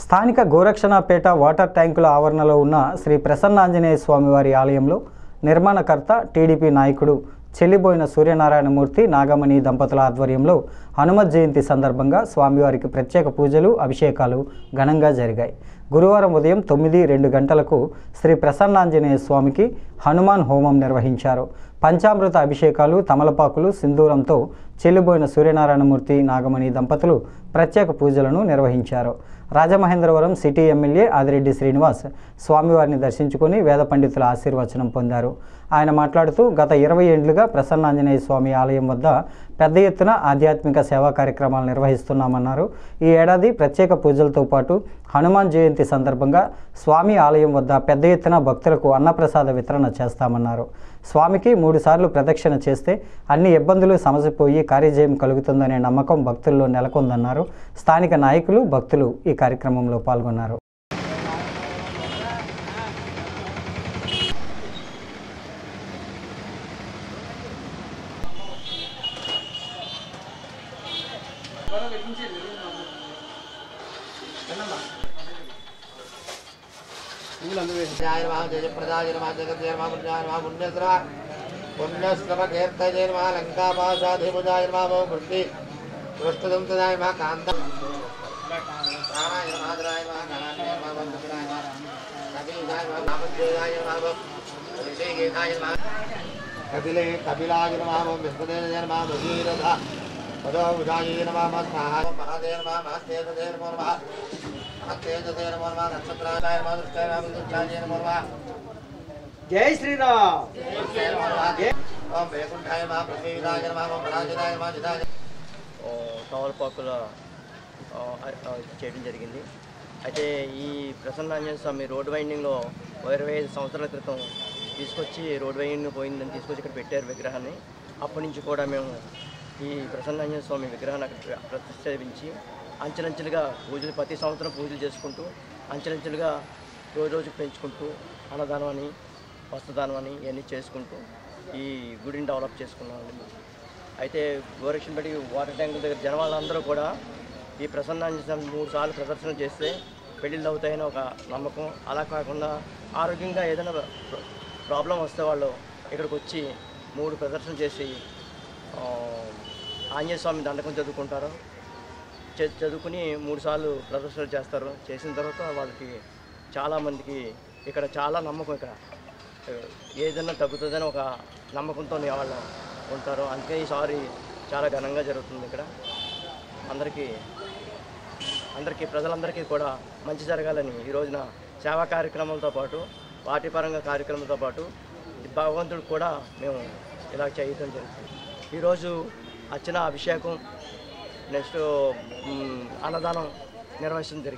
స్థానిక గోరక్షణపేట వాటర్ ట్యాంకుల ఆవరణలో ఉన్న శ్రీ ప్రసన్నాంజనేయ స్వామివారి ఆలయంలో నిర్మాణకర్త టీడీపీ నాయకుడు చెల్లిబోయిన సూర్యనారాయణమూర్తి నాగమణి దంపతుల ఆధ్వర్యంలో హనుమత్ జయంతి సందర్భంగా స్వామివారికి ప్రత్యేక పూజలు అభిషేకాలు ఘనంగా జరిగాయి. గురువారం ఉదయం 9:02 గంటలకు శ్రీ ప్రసన్నాంజనేయ స్వామికి హనుమాన్ హోమం నిర్వహించారు. పంచామృత అభిషేకాలు, తమలపాకులు, సింధూరంతో చెల్లిబోయిన సూర్యనారాయణమూర్తి నాగమణి దంపతులు ప్రత్యేక పూజలను నిర్వహించారు. రాజమహేంద్రవరం సిటీ ఎమ్మెల్యే ఆదిరెడ్డి శ్రీనివాస్ స్వామివారిని దర్శించుకుని వేద పండితుల ఆశీర్వచనం పొందారు. ఆయన మాట్లాడుతూ గత 20 ఏళ్లుగా ప్రసన్నాంజనేయ స్వామి ఆలయం వద్ద పెద్ద ఎత్తున ఆధ్యాత్మిక సేవా కార్యక్రమాలు నిర్వహిస్తున్నామన్నారు. ఈ ఏడాది ప్రత్యేక పూజలతో పాటు హనుమాన్ జయంతి సందర్భంగా స్వామి ఆలయం వద్ద పెద్ద ఎత్తున భక్తులకు అన్నప్రసాద వితరణ చేస్తామన్నారు. స్వామికి 3 సార్లు ప్రదక్షిణ చేస్తే అన్ని ఇబ్బందులు సమసిపోయి కార్యజయం కలుగుతుందనే నమ్మకం భక్తుల్లో నెలకొందన్నారు. స్థానిక నాయకులు, భక్తులు ఈ కార్యక్రమంలో పాల్గొన్నారు. जय श्री राम। తమలపాకుల చేయడం జరిగింది. అయితే ఈ ప్రసన్నాంజనేయ స్వామి రోడ్ వైండింగ్లో 25 సంవత్సరాల క్రితం తీసుకొచ్చి రోడ్ వైండింగ్ పోయిందని తీసుకొచ్చి ఇక్కడ పెట్టారు విగ్రహాన్ని. అప్పటి నుంచి కూడా మేము ఈ ప్రసన్నాంజనేయ స్వామి విగ్రహాన్ని అక్కడ ప్రతిష్ఠించి అంచెలంచెలుగా పూజలు, ప్రతి సంవత్సరం పూజలు చేసుకుంటూ అంచెలంచెలుగా రోజు పెంచుకుంటూ అన్నదానం అని, వస్త్రదానం అని ఇవన్నీ చేసుకుంటూ ఈ గుడిని డెవలప్ చేసుకున్నామండి. అయితే గోరక్షణపేట వాటర్ ట్యాంకుల దగ్గర జనవాళ్ళందరూ కూడా ఈ ప్రసన్నాంజనేయ 3 సార్లు ప్రదర్శన చేస్తే పెళ్ళిళ్ళు అవుతాయని ఒక నమ్మకం. అలా కాకుండా ఆరోగ్యంగా ఏదైనా ప్రాబ్లం వస్తే వాళ్ళు ఇక్కడికి వచ్చి 3 ప్రదర్శన చేసి ఆంజనేయ స్వామి దండకం చదువుకుంటారు. చదువుకుని 3 సార్లు ప్రదర్శనలు చేస్తారు. చేసిన తర్వాత వాళ్ళకి చాలామందికి ఇక్కడ చాలా నమ్మకం, ఇక్కడ ఏదైనా తగ్గుతుందని ఒక నమ్మకంతో వాళ్ళు ఉంటారు. అందుకే ఈసారి చాలా ఘనంగా జరుగుతుంది. ఇక్కడ అందరికీ ప్రజలందరికీ కూడా మంచి జరగాలని ఈ రోజున సేవా కార్యక్రమాలతో పాటు, పార్టీపరంగా కార్యక్రమాలతో పాటు భగవంతుడికి కూడా మేము ఇలా చేయడం జరుగుతుంది. ఈరోజు అర్చన, అభిషేకం, నెక్స్ట్ అన్నదానం నిర్వహించడం జరిగింది.